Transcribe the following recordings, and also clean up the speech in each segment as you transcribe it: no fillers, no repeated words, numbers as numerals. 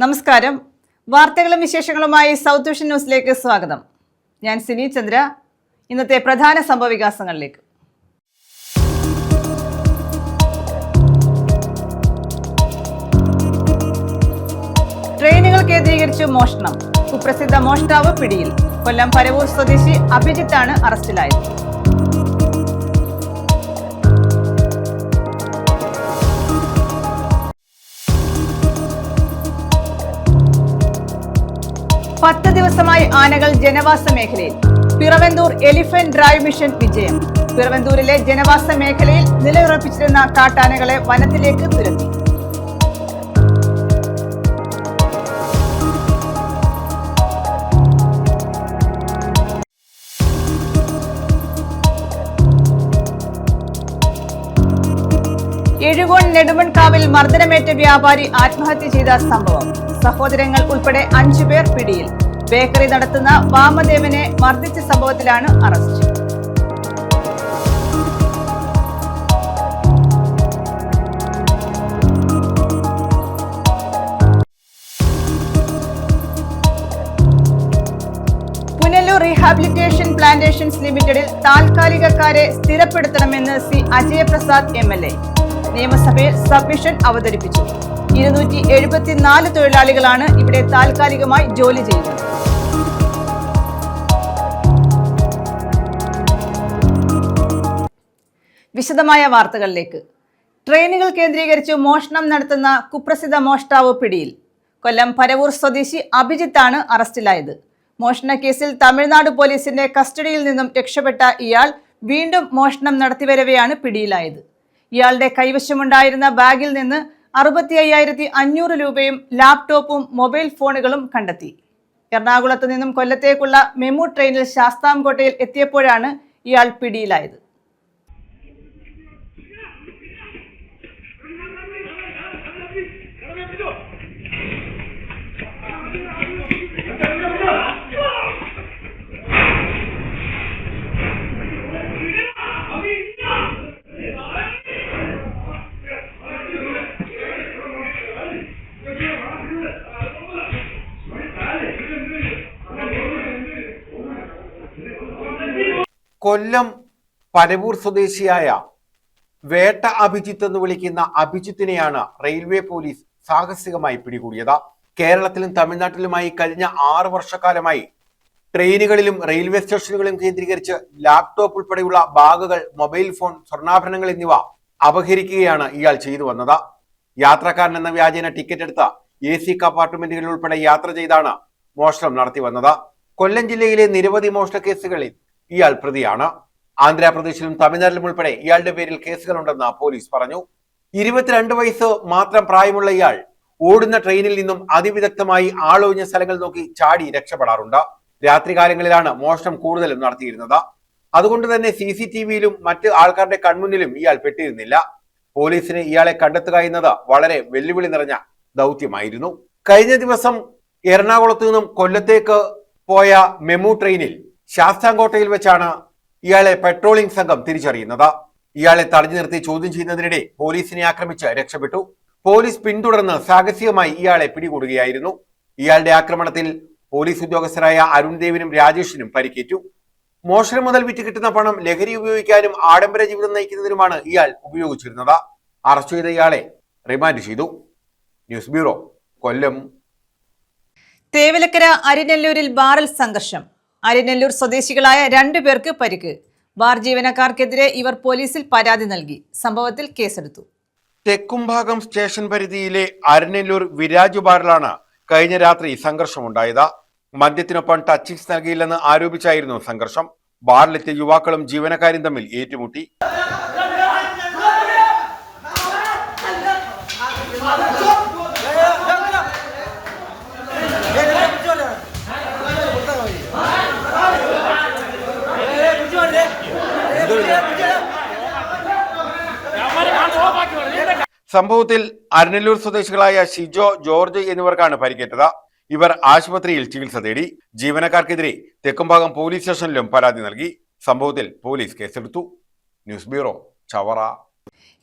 നമസ്കാരം. വാർത്തകളും വിശേഷങ്ങളുമായി സൗത്ത് വിഷൻ ന്യൂസിലേക്ക് സ്വാഗതം. ഞാൻ സിനി ചന്ദ്ര. ഇന്നത്തെ പ്രധാന സംഭവവികാസങ്ങളിലേക്ക്. ട്രെയിനുകൾ കേന്ദ്രീകരിച്ച് മോഷണം. കുപ്രസിദ്ധ മോഷ്ടാവ് പിടിയിൽ. കൊല്ലം പരവൂർ സ്വദേശി അഭിജിത്താണ് അറസ്റ്റിലായത്. പത്ത് ദിവസമായി ആനകൾ ജനവാസ മേഖലയിൽ. പിറവന്തൂർ എലിഫന്റ് ഡ്രൈവ് മിഷൻ വിജയം. പിറവന്തൂരിലെ ജനവാസ മേഖലയിൽ നിലയുറപ്പിച്ചിരുന്ന കാട്ടാനകളെ വനത്തിലേക്ക് തുരത്തി. എഴുകോൺ നെടുമൺകാവിൽ മർദ്ദനമേറ്റ വ്യാപാരി ആത്മഹത്യ ചെയ്ത സംഭവം. സഹോദരങ്ങൾ ഉൾപ്പെടെ 5 പേർ പിടിയിൽ. ബേക്കറി നടത്തുന്ന വാമദേവനെ മർദ്ദിച്ച സംഭവത്തിലാണ് അറസ്റ്റ്. പുനലൂർ റീഹാബിലിറ്റേഷൻ പ്ലാന്റേഷൻസ് ലിമിറ്റഡിൽ താൽക്കാലികക്കാരെ സ്ഥിരപ്പെടുത്തണമെന്ന് സി അജയപ്രസാദ് MLA നിയമസഭയിൽ സബ്മിഷൻ അവതരിപ്പിച്ചു. 274 തൊഴിലാളികളാണ് ഇവിടെ താൽക്കാലികമായി ജോലി ചെയ്യുന്നത്. വിശദമായ വാർത്തകളിലേക്ക്. ട്രെയിനുകൾ കേന്ദ്രീകരിച്ച് മോഷണം നടത്തുന്ന കുപ്രസിദ്ധ മോഷ്ടാവ് പിടിയിൽ. കൊല്ലം പരവൂർ സ്വദേശി അഭിജിത്താണ് അറസ്റ്റിലായത്. മോഷണ കേസിൽ തമിഴ്നാട് പോലീസിന്റെ കസ്റ്റഡിയിൽ നിന്നും രക്ഷപ്പെട്ട ഇയാൾ വീണ്ടും മോഷണം നടത്തിവരവെയാണ് പിടിയിലായത്. ഇയാളുടെ കൈവശമുണ്ടായിരുന്ന ബാഗിൽ നിന്ന് 65,500 രൂപയും ലാപ്ടോപ്പും മൊബൈൽ ഫോണുകളും കണ്ടെത്തി. എറണാകുളത്ത് നിന്നും കൊല്ലത്തേക്കുള്ള മെമു ട്രെയിനിൽ ശാസ്താംകോട്ടയിൽ എത്തിയപ്പോഴാണ് ഇയാൾ പിടിയിലായത്. കൊല്ലം പരവൂർ സ്വദേശിയായ വേട്ട അഭിജിത്ത് എന്ന് വിളിക്കുന്ന അഭിജിത്തിനെയാണ് റെയിൽവേ പോലീസ് സാഹസികമായി പിടികൂടിയത്. കേരളത്തിലും തമിഴ്നാട്ടിലുമായി കഴിഞ്ഞ 6 വർഷക്കാലമായി ട്രെയിനുകളിലും റെയിൽവേ സ്റ്റേഷനുകളിലും കേന്ദ്രീകരിച്ച് ലാപ്ടോപ്പ് ഉൾപ്പെടെയുള്ള ബാഗുകൾ, മൊബൈൽ ഫോൺ, സ്വർണ്ണാഭരണങ്ങൾ എന്നിവ അപഹരിക്കുകയാണ് ഇയാൾ ചെയ്തു വന്നത്. യാത്രക്കാരൻ എന്ന വ്യാജേന ടിക്കറ്റ് എടുത്ത AC കമ്പാർട്ട്മെന്റുകളിൽ ഉൾപ്പെടെ യാത്ര ചെയ്താണ് മോഷണം നടത്തി വന്നത്. കൊല്ലം ജില്ലയിലെ നിരവധി മോഷണ കേസുകളിൽ ഇയാൾ പ്രതിയാണ്. ആന്ധ്രാപ്രദേശിലും തമിഴ്നാട്ടിലും ഉൾപ്പെടെ ഇയാളുടെ പേരിൽ കേസുകളുണ്ടെന്ന് പോലീസ് പറഞ്ഞു. 22 വയസ്സ് മാത്രം പ്രായമുള്ള ഇയാൾ ഓടുന്ന ട്രെയിനിൽ നിന്നും അതിവിദഗ്ധമായി ആളൊഴിഞ്ഞ സ്ഥലങ്ങൾ നോക്കി ചാടി രക്ഷപ്പെടാറുണ്ട്. രാത്രികാലങ്ങളിലാണ് മോഷണം കൂടുതലും നടത്തിയിരുന്നത്. അതുകൊണ്ട് തന്നെ CCTVയിലും മറ്റ് ആൾക്കാരുടെ കൺമുന്നിലും ഇയാൾ പെട്ടിരുന്നില്ല. പോലീസിന് ഇയാളെ കണ്ടെത്തുക എന്നത് വളരെ വെല്ലുവിളി നിറഞ്ഞ ദൗത്യമായിരുന്നു. കഴിഞ്ഞ ദിവസം എറണാകുളത്തു നിന്നും കൊല്ലത്തേക്ക് പോയ മെമു ട്രെയിനിൽ ശാസ്താംകോട്ടയിൽ വെച്ചാണ് ഇയാളെ പെട്രോളിംഗ് സംഘം തിരിച്ചറിയുന്നത്. ഇയാളെ തടഞ്ഞു നിർത്തി ചോദ്യം ചെയ്യുന്നതിനിടെ പോലീസിനെ ആക്രമിച്ച് രക്ഷപ്പെട്ടു. പോലീസ് പിന്തുടർന്ന് സാഹസികമായി ഇയാളെ പിടികൂടുകയായിരുന്നു. ഇയാളുടെ ആക്രമണത്തിൽ പോലീസ് ഉദ്യോഗസ്ഥരായ അരുൺദേവിനും രാജേഷിനും പരിക്കേറ്റു. മോഷണം മുതൽ വിറ്റ് കിട്ടുന്ന പണം ലഹരി ഉപയോഗിക്കാനും ആഡംബര ജീവിതം നയിക്കുന്നതിനുമാണ് ഇയാൾ ഉപയോഗിച്ചിരുന്നത്. അറസ്റ്റ് ചെയ്ത ഇയാളെ റിമാൻഡ് ചെയ്തു. ന്യൂസ് ബ്യൂറോ, കൊല്ലം. തേവലക്കര അരിനെല്ലൂരിൽ ബാറിൽ സംഘർഷം. അരിനെല്ലൂർ സ്വദേശികളായ 2 പേർക്ക് പരിക്ക്. ബാർ ജീവനക്കാർക്കെതിരെ ഇവർ പോലീസിൽ പരാതി നൽകി. സംഭവത്തിൽ കേസെടുത്തു. തെക്കുംഭാഗം സ്റ്റേഷൻ പരിധിയിലെ അരിനെല്ലൂർ വിരാജ് ബാറിലാണ് കഴിഞ്ഞ രാത്രി സംഘർഷമുണ്ടായത്. മദ്യത്തിനൊപ്പം ടച്ചിങ്സ് നൽകിയില്ലെന്ന് ആരോപിച്ചായിരുന്നു സംഘർഷം. ബാറിലെത്തിയ യുവാക്കളും ജീവനക്കാരും തമ്മിൽ ഏറ്റുമുട്ടി. സംഭവത്തിൽ അരിനെല്ലൂർ സ്വദേശികളായ ഷിജോ, ജോർജ് എന്നിവർക്കാണ് പരിക്കേറ്റത്. ഇവർ ആശുപത്രിയിൽ ചികിത്സ തേടി. ജീവനക്കാർക്കെതിരെ തെക്കുംഭാഗം പോലീസ് സ്റ്റേഷനിലും പരാതി നൽകി. സംഭവത്തിൽ പോലീസ് കേസെടുത്തു. News bureau, Chavara.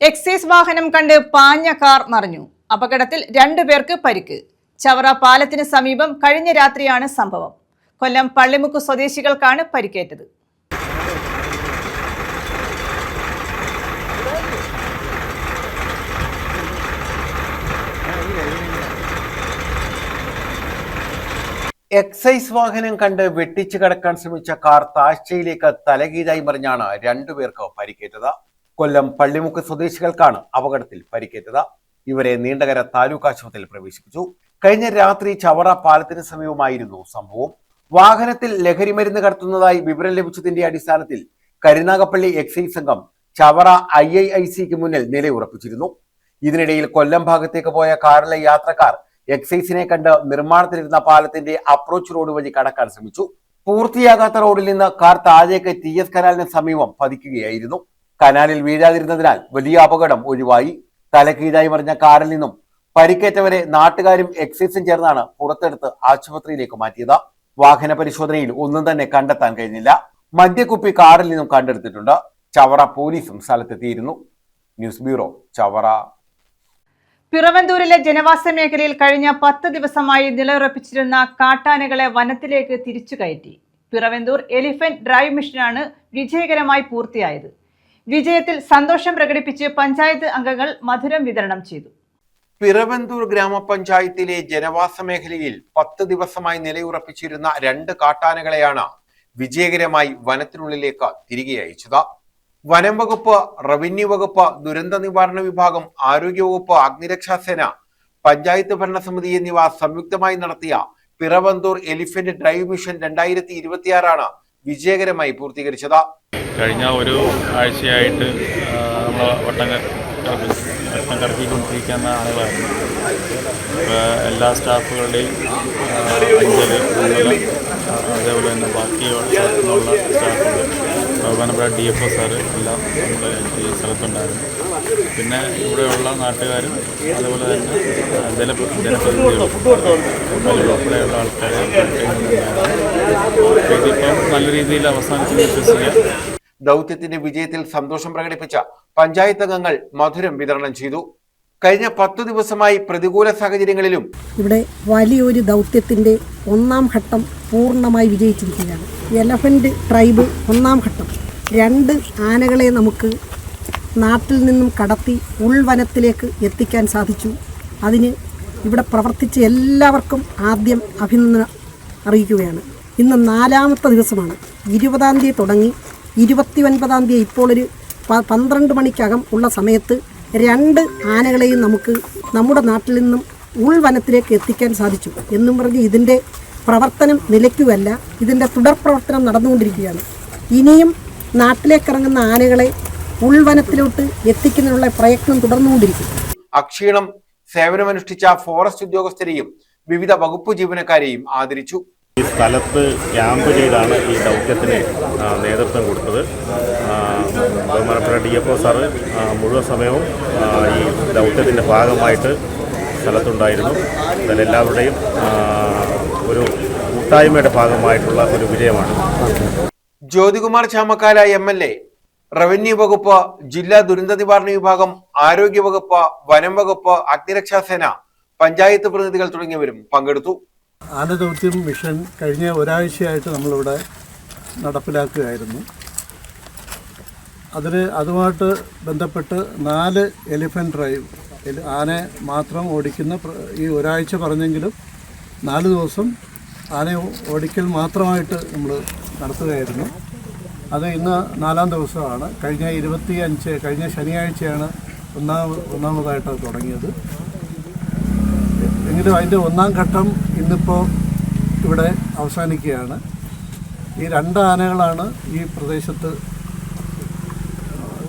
എക്സൈസ് വാഹനം കണ്ട് പാഞ്ഞ കാർ മറിഞ്ഞു. അപകടത്തിൽ 2 പേർക്ക് പരിക്ക്. ചവറ പാലത്തിന് സമീപം കഴിഞ്ഞ രാത്രിയാണ് സംഭവം. കൊല്ലം പള്ളിമുക്ക് സ്വദേശികൾക്കാണ് പരിക്കേറ്റത്. എക്സൈസ് വാഹനം കണ്ട് വെട്ടിച്ചു കടക്കാൻ ശ്രമിച്ച കാർ താഴ്ചയിലേക്ക് തലകീഴായി മറിഞ്ഞാണ് രണ്ടുപേർക്ക് പരിക്കേറ്റത്. കൊല്ലം പള്ളിമുക്ക് സ്വദേശികൾക്കാണ് അപകടത്തിൽ പരിക്കേറ്റത്. ഇവരെ നീണ്ടകര താലൂക്ക് ആശുപത്രിയിൽ പ്രവേശിപ്പിച്ചു. കഴിഞ്ഞ രാത്രി ചവറ പാലത്തിന് സമീപമായിരുന്നു സംഭവം. വാഹനത്തിൽ ലഹരിമരുന്ന് കടത്തുന്നതായി വിവരം ലഭിച്ചതിന്റെ അടിസ്ഥാനത്തിൽ കരുനാഗപ്പള്ളി എക്സൈസ് സംഘം ചവറ IIICക്ക് മുന്നിൽ നിലയുറപ്പിച്ചിരുന്നു. ഇതിനിടയിൽ കൊല്ലം ഭാഗത്തേക്ക് പോയ കാറിലെ യാത്രക്കാർ എക്സൈസിനെ കണ്ട് നിർമ്മാണത്തിലിരുന്ന പാലത്തിന്റെ അപ്രോച്ച് റോഡ് വഴി കടക്കാൻ ശ്രമിച്ചു. പൂർത്തിയാകാത്ത റോഡിൽ നിന്ന് കാർ താഴേക്ക് TS കനാലിന് സമീപം പതിക്കുകയായിരുന്നു. കനാലിൽ വീഴാതിരുന്നതിനാൽ വലിയ അപകടം ഒഴിവായി. തലകീഴായി മറിഞ്ഞ കാറിൽ നിന്നും പരിക്കേറ്റവരെ നാട്ടുകാരും എക്സൈസും ചേർന്നാണ് പുറത്തെടുത്ത് ആശുപത്രിയിലേക്ക് മാറ്റിയത്. വാഹന പരിശോധനയിൽ ഒന്നും തന്നെ കണ്ടെത്താൻ കഴിഞ്ഞില്ല. മദ്യക്കുപ്പി കാറിൽ നിന്നും കണ്ടെടുത്തിട്ടുണ്ട്. ചവറ പോലീസും സ്ഥലത്തെത്തിയിരുന്നു. News bureau, Chavara. പിറവന്തൂരിലെ ജനവാസ മേഖലയിൽ കഴിഞ്ഞ 10 ദിവസമായി നിലയുറപ്പിച്ചിരുന്ന കാട്ടാനകളെ വനത്തിലേക്ക് തിരിച്ചു കയറ്റി. പിറവന്തൂർ എലിഫന്റ് ഡ്രൈവ് മിഷനാണ് വിജയകരമായി പൂർത്തിയായത്. വിജയത്തിൽ സന്തോഷം പ്രകടിപ്പിച്ച് പഞ്ചായത്ത് അംഗങ്ങൾ മധുരം വിതരണം ചെയ്തു. പിറവന്തൂർ ഗ്രാമപഞ്ചായത്തിലെ ജനവാസ മേഖലയിൽ 10 ദിവസമായി നിലയുറപ്പിച്ചിരുന്ന 2 കാട്ടാനകളെയാണ് വിജയകരമായി വനത്തിനുള്ളിലേക്ക് തിരികെ അയച്ചത്. വനം വകുപ്പ്, റവന്യൂ വകുപ്പ്, ദുരന്ത നിവാരണ വിഭാഗം, ആരോഗ്യവകുപ്പ്, അഗ്നിരക്ഷാസേന, പഞ്ചായത്ത് ഭരണസമിതി എന്നിവ സംയുക്തമായി നടത്തിയ പിറവന്തൂർ എലിഫന്റ് ഡ്രൈവ് മിഷൻ 2026 വിജയകരമായി പൂർത്തീകരിച്ചത്. കഴിഞ്ഞ ഒരു ആഴ്ചയായിട്ട് നമ്മൾ വട്ടം കറക്കിക്കൊണ്ടിരിക്കുന്ന ആളുകളായിരുന്നു. എല്ലാ സ്റ്റാഫുകളുടെയും അതേപോലെ തന്നെ ബാക്കിയുള്ള സ്റ്റാഫുകൾ, ബഹുമാനപ്പെട്ട DFO സാറ് എല്ലാം നമ്മൾ ഈ സ്ഥലത്തുണ്ടായിരുന്നു. പിന്നെ ഇവിടെയുള്ള നാട്ടുകാരും അതുപോലെ തന്നെ ജനപ്രതിനിധികളും ഉൾപ്പെടെയുള്ള ആൾക്കാരെ ഇതിപ്പം നല്ല രീതിയിൽ അവസാനിച്ച് വിശ്വസിക്കാം. ദൗത്യത്തിന്റെ വിജയത്തിൽ സന്തോഷം പ്രകടിപ്പിച്ച പഞ്ചായത്ത് അംഗങ്ങൾ മധുരം വിതരണം ചെയ്തു. കഴിഞ്ഞ 10 ദിവസമായി പ്രതികൂല സാഹചര്യങ്ങളിലും ഇവിടെ വലിയൊരു ദൗത്യത്തിന്റെ 1ാം ഘട്ടം പൂർണ്ണമായി വിജയിച്ചിരിക്കുകയാണ്. എലഫന്റ് ട്രൈബ് 1ാം ഘട്ടം 2 ആനകളെ നമുക്ക് നാട്ടിൽ നിന്നും കടത്തി ഉൾവനത്തിലേക്ക് എത്തിക്കാൻ സാധിച്ചു. അതിന് ഇവിടെ പ്രവർത്തിച്ച എല്ലാവർക്കും ആദ്യം അഭിനന്ദനം അറിയിക്കുകയാണ്. ഇന്ന് 4ാമത്തെ ദിവസമാണ്. 20-ാം തീയതി തുടങ്ങി 29-ാം തീയതി ഇപ്പോൾ ഒരു 12 മണിക്കകം ഉള്ള സമയത്ത് 2 ആനകളെയും നമുക്ക് നമ്മുടെ നാട്ടിൽ നിന്നും ഉൾവനത്തിലേക്ക് എത്തിക്കാൻ സാധിച്ചു. എന്നും പറഞ്ഞ് ഇതിൻ്റെ പ്രവർത്തനം നിലയ്ക്കുകയല്ല, ഇതിൻ്റെ തുടർ പ്രവർത്തനം നടന്നുകൊണ്ടിരിക്കുകയാണ്. ഇനിയും നാട്ടിലേക്കിറങ്ങുന്ന ആനകളെ ഉൾവനത്തിലോട്ട് എത്തിക്കുന്നതിനുള്ള പ്രയത്നം തുടർന്നുകൊണ്ടിരിക്കും. അക്ഷീണം സേവനമനുഷ്ഠിച്ച ഫോറസ്റ്റ് ഉദ്യോഗസ്ഥരെയും വിവിധ വകുപ്പ് ജീവനക്കാരെയും ആദരിച്ചു. ഈ സ്ഥലത്ത് ക്യാമ്പ് ചെയ്താണ് ഈ ദൗത്യത്തിന് നേതൃത്വം കൊടുത്തത്. ബഹുമാനപ്പെട്ട DFO സാറ് മുഴുവൻ സമയവും ഈ ദൗത്യത്തിൻ്റെ ഭാഗമായിട്ട് സ്ഥലത്തുണ്ടായിരുന്നു. അതിലെല്ലാവരുടെയും ഒരു കൂട്ടായ്മയുടെ ഭാഗമായിട്ടുള്ള ഒരു വിജയമാണ്. ജ്യോതികുമാർ ചാമക്കാല MLA, റവന്യൂ വകുപ്പ്, ജില്ലാ ദുരന്ത നിവാരണ വിഭാഗം, ആരോഗ്യ വകുപ്പ്, വനം വകുപ്പ്, അഗ്നിരക്ഷാസേന, പഞ്ചായത്ത് പ്രതിനിധികൾ തുടങ്ങിയവരും പങ്കെടുത്തു. ആനദൗത്യം മിഷൻ കഴിഞ്ഞ ഒരാഴ്ചയായിട്ട് നമ്മളിവിടെ നടപ്പിലാക്കുകയായിരുന്നു. അതുമായിട്ട് ബന്ധപ്പെട്ട് 4 എലിഫന്റ് ഡ്രൈവ് ആനയെ മാത്രം ഓടിക്കുന്ന ഈ ഒരാഴ്ച പറഞ്ഞെങ്കിലും 4 ദിവസം ആന ഓടിക്കൽ മാത്രമായിട്ട് നമ്മൾ നടത്തുകയായിരുന്നു. അത് ഇന്ന് 4ാം ദിവസമാണ്. കഴിഞ്ഞ ശനിയാഴ്ചയാണ് ഒന്നാമതായിട്ട് അത് തുടങ്ങിയത്. എങ്കിലും അതിൻ്റെ 1ാം ഘട്ടം ഇന്നിപ്പോൾ ഇവിടെ അവസാനിക്കുകയാണ്. ഈ 2 ആനകളാണ് ഈ പ്രദേശത്ത്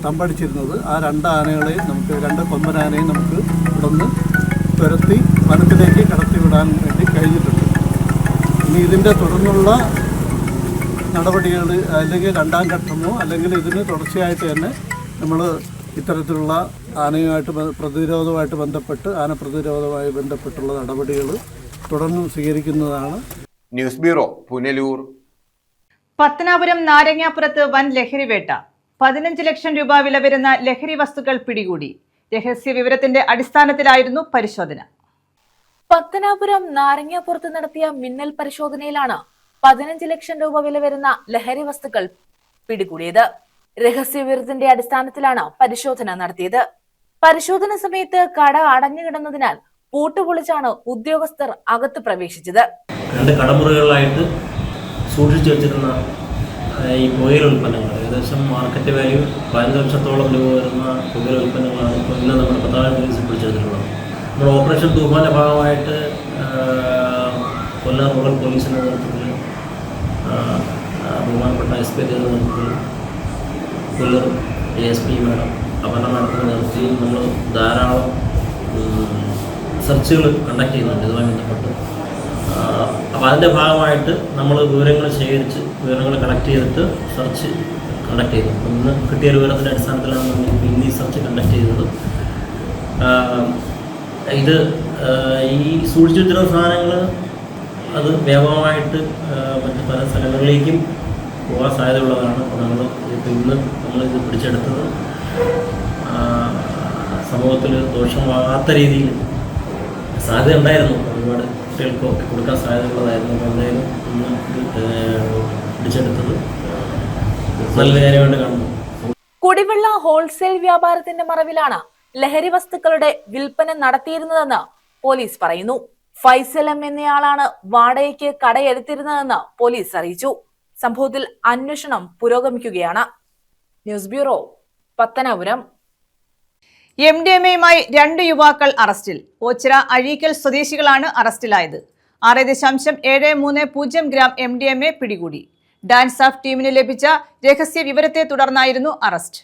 തമ്പടിച്ചിരുന്നത്. ആ 2 ആനകളെയും നമുക്ക് 2 കൊമ്പനാനയും നമുക്ക് ഇവിടുന്ന് തുരത്തി വനത്തിലേക്ക് കടത്തിവിടാൻ വേണ്ടി കഴിഞ്ഞിട്ടുണ്ട്. ഇനി ഇതിൻ്റെ തുടർന്നുള്ള നടപടികൾ അല്ലെങ്കിൽ 2ാം ഘട്ടമോ അല്ലെങ്കിൽ ഇതിന് തുടർച്ചയായിട്ട് തന്നെ നമ്മൾ ഇത്തരത്തിലുള്ള ആനയുമായിട്ട് പ്രതിരോധവുമായിട്ട് ബന്ധപ്പെട്ട് ആന പ്രതിരോധവുമായി ബന്ധപ്പെട്ടുള്ള നടപടികൾ തുടർന്ന് സ്വീകരിക്കുന്നതാണ്. News bureau, Punalur. പത്തനാപുരം നാരങ്ങാപുരത്ത് വൻ ലഹരിവേട്ട. 15 ലക്ഷം രൂപ വില വരുന്ന ലഹരി വസ്തുക്കൾ പിടികൂടി. രഹസ്യ വിവരത്തിന്റെ അടിസ്ഥാനത്തിലായിരുന്നു പരിശോധന. പത്തനാപുരം നാരങ്ങാപ്പുറത്ത് നടത്തിയ മിന്നൽ പരിശോധനയിലാണ് 15 ലക്ഷം രൂപ വില വരുന്ന ലഹരി വസ്തുക്കൾ പിടികൂടിയത്. രഹസ്യവിവരത്തിന്റെ അടിസ്ഥാനത്തിലാണ് പരിശോധന നടത്തിയത്. പരിശോധന സമയത്ത് കട അടഞ്ഞുകിടന്നതിനാൽ പൂട്ടുപൊളിച്ചാണ് ഉദ്യോഗസ്ഥർ അകത്ത് പ്രവേശിച്ചത്. 2 കടമുറികളിലായിട്ട് സൂക്ഷിച്ചു വെച്ചിരുന്ന ഈ പുകയില ഉൽപ്പന്നങ്ങൾ, ഏകദേശം മാർക്കറ്റ് വാല്യൂ 15 ലക്ഷത്തോളം രൂപ വരുന്ന പുകയില ഉൽപ്പന്നങ്ങളാണ് ഇപ്പോൾ ഇന്ന് നമ്മുടെ പത്തനാപുരം പോലീസ് പിടിച്ചെടുത്തിട്ടുള്ളത്. നമ്മുടെ ഓപ്പറേഷൻ തൂഫാന്റെ ഭാഗമായിട്ട് കൊല്ലം റൂറൽ പോലീസിൻ്റെ നേതൃത്വത്തിൽ ബഹുമാനപ്പെട്ട SP നേതൃത്വത്തിൽ കൊല്ലം ASP മാഡം അപർണ മാഡത്തിൻ്റെ നേതൃത്വത്തിൽ നമ്മൾ ധാരാളം സെർച്ചുകൾ കണ്ടക്ട് ചെയ്യുന്നുണ്ട് ഇതുമായി ബന്ധപ്പെട്ട്. അപ്പോൾ അതിൻ്റെ ഭാഗമായിട്ട് നമ്മൾ വിവരങ്ങൾ ശേഖരിച്ച് വിവരങ്ങൾ കളക്ട് ചെയ്തിട്ട് സെർച്ച് കണ്ടക്ട് ചെയ്തു. ഇന്ന് കിട്ടിയ വിവരത്തിൻ്റെ അടിസ്ഥാനത്തിലാണ് നമ്മൾ ഇന്ന് ഈ സെർച്ച് കണ്ടക്ട് ചെയ്തത്. ഇത് ഈ സൂക്ഷിച്ചു വെച്ചിരുന്ന സാധനങ്ങൾ അത് വ്യാപകമായിട്ട് മറ്റ് പല സ്ഥലങ്ങളിലേക്കും പോകാൻ സാധ്യതയുള്ളതാണ്. നമ്മൾ ഇന്ന് നമ്മളിത് പിടിച്ചെടുത്തത് സമൂഹത്തിൽ ദോഷമാകാത്ത രീതിയിൽ സാധ്യത ഉണ്ടായിരുന്നു. ഒരുപാട് കുട്ടികൾക്കൊക്കെ കൊടുക്കാൻ സാധ്യതയുള്ളതായിരുന്നു. എന്തായാലും ഇന്ന് ഇത് പിടിച്ചെടുത്തത് നല്ല കാര്യമായിട്ട് കാണുന്നു. കുടിവെള്ള ഹോൾസെയിൽ വ്യാപാരത്തിന്റെ മറവിലാണ് ലഹരി വസ്തുക്കളുടെ വിൽപ്പന നടത്തിയിരുന്നതെന്ന് പോലീസ് പറയുന്നു. ഫൈസൽ എം എന്നയാളാണ് വാടകയ്ക്ക് കടയെടുത്തിരുന്നതെന്ന് പോലീസ് അറിയിച്ചു. സംഭവത്തിൽ അന്വേഷണം പുരോഗമിക്കുകയാണ്. News bureau, Pathanapuram. MDMA-യുമായി 2 യുവാക്കൾ അറസ്റ്റിൽ. ഓച്ചിറ അഴീക്കൽ സ്വദേശികളാണ് അറസ്റ്റിലായത്. 6.730 ഗ്രാം MDMA പിടികൂടി. ഡാൻസ് ഓഫ് ടീമിന് ലഭിച്ച രഹസ്യ വിവരത്തെ തുടർന്നായിരുന്നു അറസ്റ്റ്.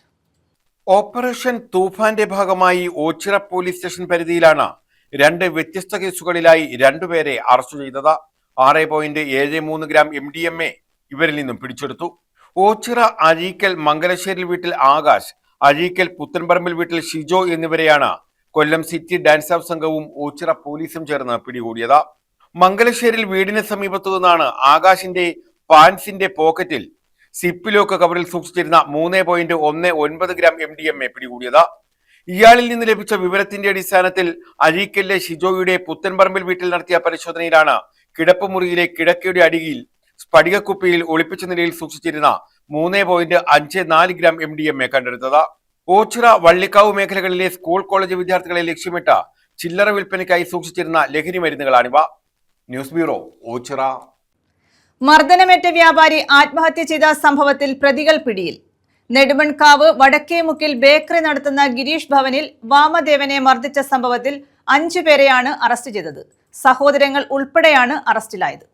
ഓപ്പറേഷൻ തൂഫാന്റെ ഭാഗമായി ഓച്ചിറ പോലീസ് സ്റ്റേഷൻ പരിധിയിലാണ് 2 വ്യത്യസ്ത കേസുകളിലായി 2 പേരെ അറസ്റ്റ് ചെയ്തത്. 6.73 ഗ്രാം MDMA ഇവരിൽ നിന്നും പിടിച്ചെടുത്തു. ഓച്ചിറ അഴീക്കൽ മംഗലശ്ശേരി വീട്ടിൽ ആകാശ്, അഴീക്കൽ പുത്തൻപറമ്പിൽ വീട്ടിൽ ഷിജോ എന്നിവരെയാണ് കൊല്ലം സിറ്റി ഡാൻസ് ഓഫ് സംഘവും ഓച്ചിറ പോലീസും ചേർന്ന് പിടികൂടിയത്. മംഗലശ്ശേരിൽ വീടിന് സമീപത്തു നിന്നാണ് ആകാശിന്റെ പാൻസിന്റെ പോക്കറ്റിൽ സിപ്പ് ലോക്ക് കവറിൽ സൂക്ഷിച്ചിരുന്ന 3.19 ഗ്രാം MDMA പിടികൂടിയത്. ഇയാളിൽ നിന്ന് ലഭിച്ച വിവരത്തിന്റെ അടിസ്ഥാനത്തിൽ അഴീക്കലിലെ ഷിജോയുടെ പുത്തൻപറമ്പിൽ വീട്ടിൽ നടത്തിയ പരിശോധനയിലാണ് കിടപ്പുമുറിയിലെ കിടക്കയുടെ അടിയിൽ സ്ഫടികക്കുപ്പിയിൽ ഒളിപ്പിച്ച നിലയിൽ സൂക്ഷിച്ചിരുന്ന 3.54 ഗ്രാം MDMA കണ്ടെടുത്തത്. ഓച്ചിറ വള്ളിക്കാവ് മേഖലകളിലെ സ്കൂൾ കോളേജ് വിദ്യാർത്ഥികളെ ലക്ഷ്യമിട്ട ചില്ലറ വിൽപ്പനയ്ക്കായി സൂക്ഷിച്ചിരുന്ന ലഹരി മരുന്നുകളാണിവ. News bureau, Oachira. മർദ്ദനമേറ്റ വ്യാപാരി ആത്മഹത്യ ചെയ്ത സംഭവത്തിൽ പ്രതികൾ പിടിയിൽ. നെടുമൺകാവ് വടക്കേമുക്കിൽ ബേക്കറി നടത്തുന്ന ഗിരീഷ് ഭവനിൽ വാമദേവനെ മർദ്ദിച്ച സംഭവത്തിൽ 5 പേരെയാണ് അറസ്റ്റ് ചെയ്തത്. സഹോദരങ്ങൾ ഉൾപ്പെടെയാണ് അറസ്റ്റിലായത്.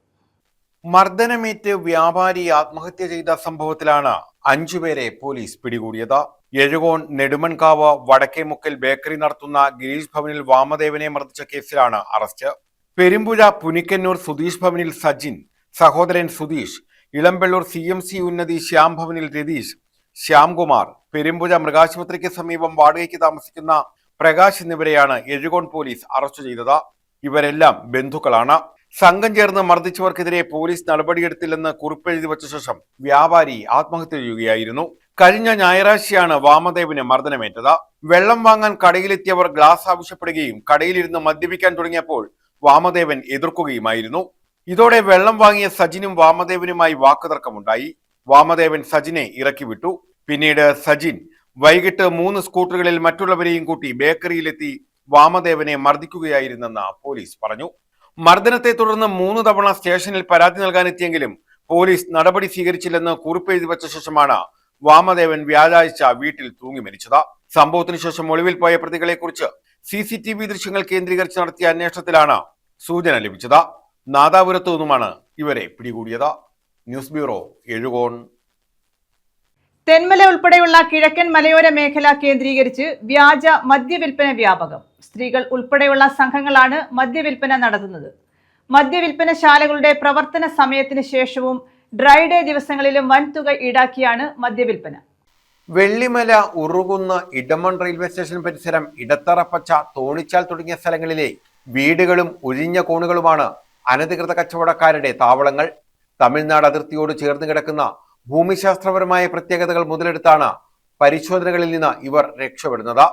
മർദ്ദനമേറ്റ് വ്യാപാരി ആത്മഹത്യ ചെയ്ത സംഭവത്തിലാണ് 5 പേരെ പോലീസ് പിടികൂടിയത്. എഴുകോൺ നെടുമൺകാവ് വടക്കേമുക്കിൽ ബേക്കറി നടത്തുന്ന ഗിരീഷ് ഭവനിൽ വാമദേവനെ മർദ്ദിച്ച കേസിലാണ് അറസ്റ്റ്. പെരുമ്പുഴ പുനിക്കന്നൂർ സുധീഷ് ഭവനിൽ സജിൻ, സഹോദരൻ സുധീഷ്, ഇളമ്പള്ളൂർ CMC ഉന്നതി ശ്യാം ഭവനിൽ രതീഷ്, ശ്യാംകുമാർ, പെരുമ്പുഴ മൃഗാശുപത്രിക്ക് സമീപം വാടകയ്ക്ക് താമസിക്കുന്ന പ്രകാശ് എന്നിവരെയാണ് എഴുകോൺ പോലീസ് അറസ്റ്റ് ചെയ്തത്. ഇവരെല്ലാം ബന്ധുക്കളാണ്. സംഘം ചേർന്ന് മർദ്ദിച്ചവർക്കെതിരെ പോലീസ് നടപടിയെടുത്തില്ലെന്ന് കുറിപ്പെഴുതി വച്ച ശേഷം വ്യാപാരി ആത്മഹത്യ ചെയ്യുകയായിരുന്നു. കഴിഞ്ഞ ഞായറാഴ്ചയാണ് വാമദേവന് മർദ്ദനമേറ്റത്. വെള്ളം വാങ്ങാൻ കടയിലെത്തിയവർ ഗ്ലാസ് ആവശ്യപ്പെടുകയും കടയിലിരുന്ന് മദ്യപിക്കാൻ തുടങ്ങിയപ്പോൾ വാമദേവൻ എതിർക്കുകയുമായിരുന്നു. ഇതോടെ വെള്ളം വാങ്ങിയ സജിനും വാമദേവനുമായി വാക്കുതർക്കമുണ്ടായി. വാമദേവൻ സജിനെ ഇറക്കി വിട്ടു. പിന്നീട് സജിൻ വൈകിട്ട് 3 സ്കൂട്ടറുകളിൽ മറ്റുള്ളവരെയും കൂട്ടി ബേക്കറിയിലെത്തി വാമദേവനെ മർദ്ദിക്കുകയായിരുന്നെന്ന് പോലീസ് പറഞ്ഞു. മർദ്ദനത്തെ തുടർന്ന് 3 തവണ സ്റ്റേഷനിൽ പരാതി നൽകാനെത്തിയെങ്കിലും പോലീസ് നടപടി സ്വീകരിച്ചില്ലെന്ന് കുറിപ്പെഴുതി വച്ച ശേഷമാണ് വാമദേവൻ വ്യാഴാഴ്ച വീട്ടിൽ തൂങ്ങി മരിച്ചത്. സംഭവത്തിന് ശേഷം ഒളിവിൽ പോയ പ്രതികളെ കുറിച്ച് CCTV ദൃശ്യങ്ങൾ കേന്ദ്രീകരിച്ച് നടത്തിയ അന്വേഷണത്തിലാണ് സൂചന ലഭിച്ചത്. നാദാപുരത്തു നിന്നുമാണ് ഇവരെ പിടികൂടിയത്. News bureau, Ezhukone. തെന്മല ഉൾപ്പെടെയുള്ള കിഴക്കൻ മലയോര മേഖല കേന്ദ്രീകരിച്ച് വ്യാജ മദ്യവിൽപ്പന വ്യാപകം. സ്ത്രീകൾ ഉൾപ്പെടെയുള്ള സംഘങ്ങളാണ് മദ്യവിൽപ്പന നടത്തുന്നത്. മദ്യവിൽപ്പനശാലകളുടെ പ്രവർത്തന സമയത്തിന് ശേഷവും ഡ്രൈ ഡേ ദിവസങ്ങളിലും വൻതുക ഈടാക്കിയാണ് മദ്യവിൽപ്പന. വെള്ളിമല, ഉറുകുന്ന്, ഇടമൺ റെയിൽവേ സ്റ്റേഷൻ പരിസരം, ഇടത്തറപ്പച്ച, തോണിച്ചാൽ തുടങ്ങിയ സ്ഥലങ്ങളിലെ വീടുകളും ഒഴിഞ്ഞ കോണുകളുമാണ് അനധികൃത കച്ചവടക്കാരുടെ താവളങ്ങൾ. തമിഴ്നാട് അതിർത്തിയോട് ചേർന്ന് കിടക്കുന്ന ഭൂമിശാസ്ത്രപരമായ പ്രത്യേകതകൾ മുതലെടുത്താണ് പരിശോധനകളിൽ നിന്ന് ഇവർ രക്ഷപ്പെടുന്നത്.